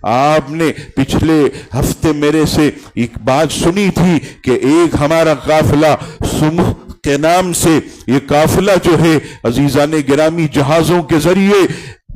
آپ نے پچھلے ہفتے میرے سے ایک بات سنی تھی کہ ایک ہمارا قافلہ سمح کے نام سے، یہ قافلہ جو ہے عزیزان گرامی جہازوں کے ذریعے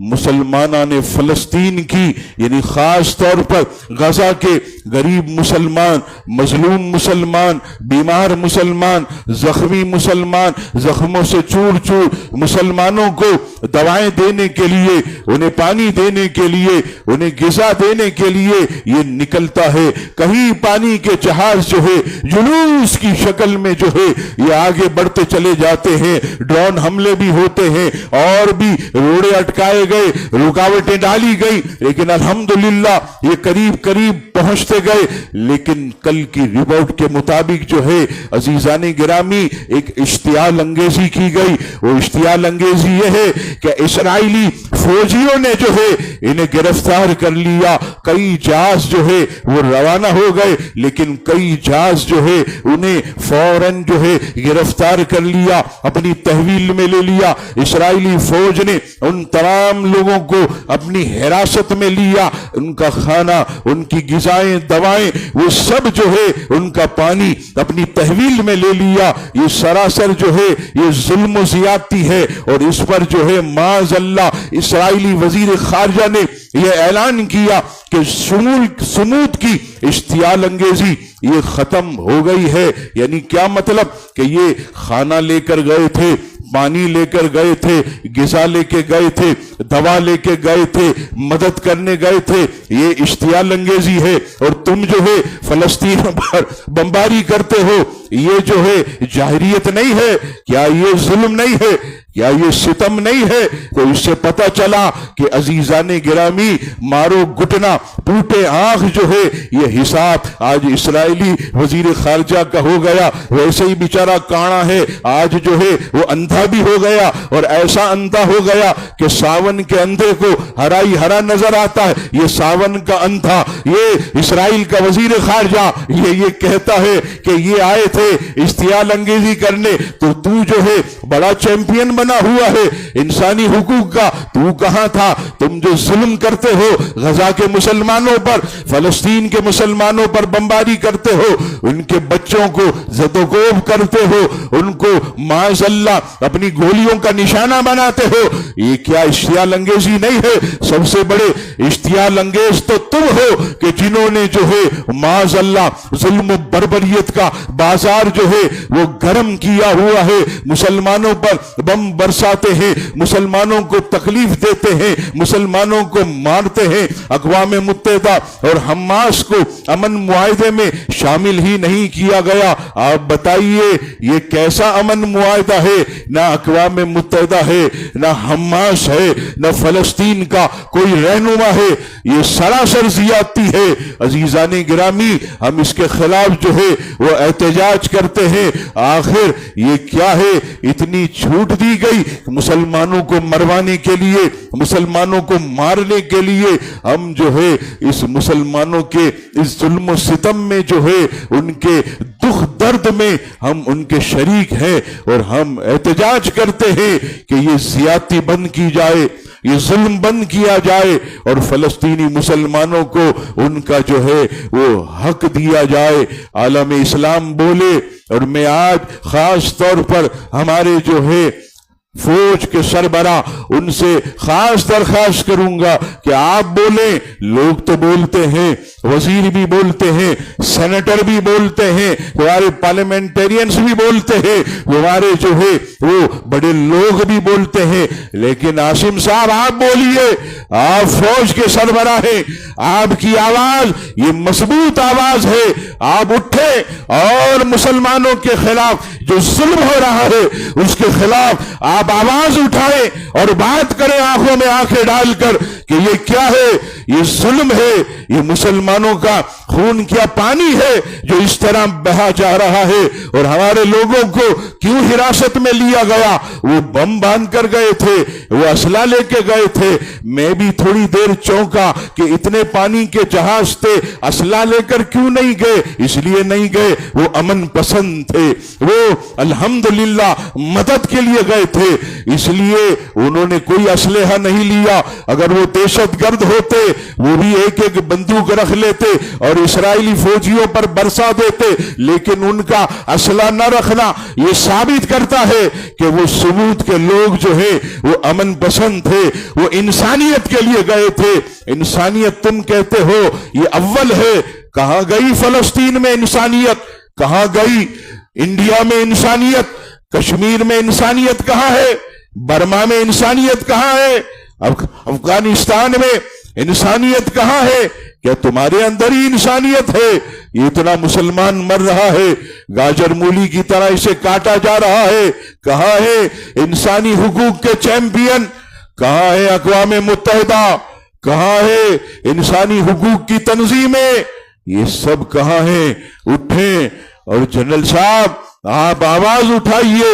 مسلمانان فلسطین کی، یعنی خاص طور پر غزہ کے غریب مسلمان، مظلوم مسلمان، بیمار مسلمان، زخمی مسلمان، زخموں سے چور چور مسلمانوں کو دوائیں دینے کے لیے، انہیں پانی دینے کے لیے، انہیں غذا دینے کے لیے یہ نکلتا ہے۔ کہیں پانی کے جہاز جو ہے جلوس کی شکل میں جو ہے یہ آگے بڑھتے چلے جاتے ہیں، ڈرون حملے بھی ہوتے ہیں اور بھی روڑے اٹکائے گئے، رکاوٹیں ڈالی گئی، لیکن الحمدللہ یہ قریب قریب پہنچتے گئے۔ لیکن کل کی رپورٹ کے مطابق جو ہے عزیزان گرامی ایک اشتعال انگیزی کی گئی۔ وہ اشتعال انگیزی یہ ہے کہ اسرائیلی فوجیوں نے جو ہے انہیں گرفتار کر لیا۔ کئی جہاز جو ہے وہ روانہ ہو گئے، لیکن کئی جہاز جو ہے انہیں فوراً جو ہے گرفتار کر لیا، اپنی تحویل میں لے لیا۔ اسرائیلی فوج نے ان تمام لوگوں کو اپنی حراست میں لیا، ان کا کھانا، ان کی غذائیں، دوائیں، وہ سب جو ہے ان کا پانی اپنی تحویل میں لے لیا۔ یہ سراسر جو ہے یہ ظلم و زیادتی ہے، اور اس پر جو ہے معاذ اللہ اسرائیلی وزیر خارجہ نے یہ اعلان کیا کہ سمود کی اشتعال انگیزی یہ ختم ہو گئی ہے۔ یعنی کیا مطلب کہ یہ کھانا لے کر گئے تھے، پانی لے کر گئے تھے، غذا لے کے گئے تھے، دوا لے کے گئے تھے، مدد کرنے گئے تھے، یہ اشتعال انگیزی ہے۔ اور تم جو ہے فلسطین پر بمباری کرتے ہو، یہ جو ہے جاہریت نہیں ہے؟ کیا یہ ظلم نہیں ہے؟ کیا یہ ستم نہیں ہے؟ تو اس سے پتہ چلا کہ عزیزان گرامی مارو گھٹنا ٹوٹے آنکھ جو ہے یہ حساب آج اسرائیلی وزیر خارجہ کا ہو گیا۔ ویسے ہی بیچارہ کانا ہے، آج جو ہے وہ اندھا بھی ہو گیا، اور ایسا اندھا ہو گیا کہ ساون کے اندھے کو ہرا ہی ہرا نظر آتا ہے۔ یہ ساون کا اندھا، یہ اسرائیل کا وزیر خارجہ یہ کہتا ہے کہ یہ آئے تھے اشتعال انگیزی کرنے، تو جو ہے بڑا چیمپئن بنا ہوا ہے انسانی حقوق کا، تو کہاں تھا؟ تم جو ظلم کرتے ہو غزہ کے مسلمانوں پر، فلسطین کے مسلمانوں پر بمباری کرتے ہو، ان کے بچوں کو زد و کوب کرتے ہو، ان کو معاذ اللہ اپنی گولیوں کا نشانہ بناتے ہو، یہ کیا اشتعال انگیزی نہیں ہے؟ سب سے بڑے اشتعال انگیز تو تم ہو کہ جنہوں نے جو ہے معاذ اللہ ظلم و بربریت کا بازار جو ہے وہ گرم کیا ہوا ہے، مسلمانوں پر بم برساتے ہیں، مسلمانوں کو تکلیف دیتے ہیں، مسلمانوں کو مارتے ہیں۔ اقوام متحدہ اور حماس کو امن معاہدے میں شامل ہی نہیں کیا گیا۔ آپ بتائیے یہ کیسا امن معاہدہ ہے؟ نہ اقوام متحدہ ہے، نہ حماس ہے، نہ فلسطین کا کوئی رہنما ہے، یہ سراسر زیادتی ہے۔ عزیزان گرامی ہم اس کے خلاف جو ہے وہ احتجاج کرتے ہیں۔ آخر یہ کیا ہے؟ اتنی چھوٹ دی گئی مسلمانوں کو مروانے کے لیے، مسلمانوں کو مارنے کے لیے۔ ہم جو ہے اس مسلمانوں کے اس ظلم و ستم میں جو ہے ان کے دکھ درد میں ہم ان کے شریک ہیں، اور ہم احتجاج کرتے ہیں کہ یہ زیادتی بند کی جائے، یہ ظلم بند کیا جائے، اور فلسطینی مسلمانوں کو ان کا جو ہے وہ حق دیا جائے۔ عالم اسلام بولے، اور میں آج خاص طور پر ہمارے جو ہے فوج کے سربراہ ان سے خاص درخواست کروں گا کہ آپ بولیں۔ لوگ تو بولتے ہیں، وزیر بھی بولتے ہیں، سینیٹر بھی بولتے ہیں، ہمارے پارلیمنٹرینز بھی بولتے ہیں، ہمارے جو ہے وہ بڑے لوگ بھی بولتے ہیں، لیکن عاصم صاحب آپ بولیے، آپ فوج کے سربراہ ہیں، آپ کی آواز یہ مضبوط آواز ہے، آپ اٹھیں اور مسلمانوں کے خلاف جو ظلم ہو رہا ہے اس کے خلاف آپ آواز اٹھائیں اور بات کریں آنکھوں میں آنکھیں ڈال کر کہ یہ کیا ہے؟ یہ ظلم ہے، یہ مسلمانوں کا خون کیا پانی ہے جو اس طرح بہا جا رہا ہے، اور ہمارے لوگوں کو کیوں حراست میں لیا گیا؟ وہ بم باندھ کر گئے تھے، وہ اسلحہ لے کے گئے تھے۔ میں بھی تھوڑی دیر چونکا کہ اتنے پانی کے جہاز تھے، اسلحہ لے کر کیوں نہیں گئے؟ اس لیے نہیں گئے، وہ امن پسند تھے، وہ الحمدللہ مدد کے لیے گئے تھے، اس لیے انہوں نے کوئی اسلحہ نہیں لیا۔ اگر وہ دہشت گرد ہوتے وہ بھی ایک ایک بندوق رکھ لیتے اور اسرائیلی فوجیوں پر برسا دیتے، لیکن ان کا اسلحہ نہ رکھنا یہ ثابت کرتا ہے کہ وہ سمود کے لوگ جو ہے وہ امن پسند تھے، وہ انسانیت کے لیے گئے تھے۔ انسانیت تم کہتے ہو یہ اول ہے، کہاں گئی فلسطین میں انسانیت؟ کہاں گئی انڈیا میں انسانیت؟ کشمیر میں انسانیت کہاں ہے؟ برما میں انسانیت کہاں ہے؟ افغانستان میں انسانیت کہاں ہے؟ کیا تمہارے اندر ہی انسانیت ہے؟ یہ اتنا مسلمان مر رہا ہے، گاجر مولی کی طرح اسے کاٹا جا رہا ہے۔ کہاں ہے انسانی حقوق کے چیمپئن؟ کہاں ہے اقوام متحدہ؟ کہاں ہے انسانی حقوق کی تنظیمیں؟ یہ سب کہاں ہیں؟ اٹھیں اور جنرل صاحب آپ آواز اٹھائیے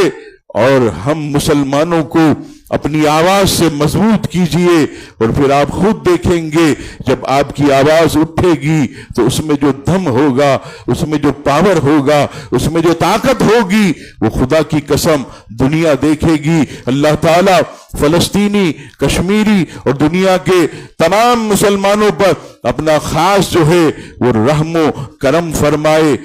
اور ہم مسلمانوں کو اپنی آواز سے مضبوط کیجئے، اور پھر آپ خود دیکھیں گے جب آپ کی آواز اٹھے گی تو اس میں جو دم ہوگا، اس میں جو پاور ہوگا، اس میں جو طاقت ہوگی، وہ خدا کی قسم دنیا دیکھے گی۔ اللہ تعالیٰ فلسطینی، کشمیری اور دنیا کے تمام مسلمانوں پر اپنا خاص جو ہے وہ رحم و کرم فرمائے۔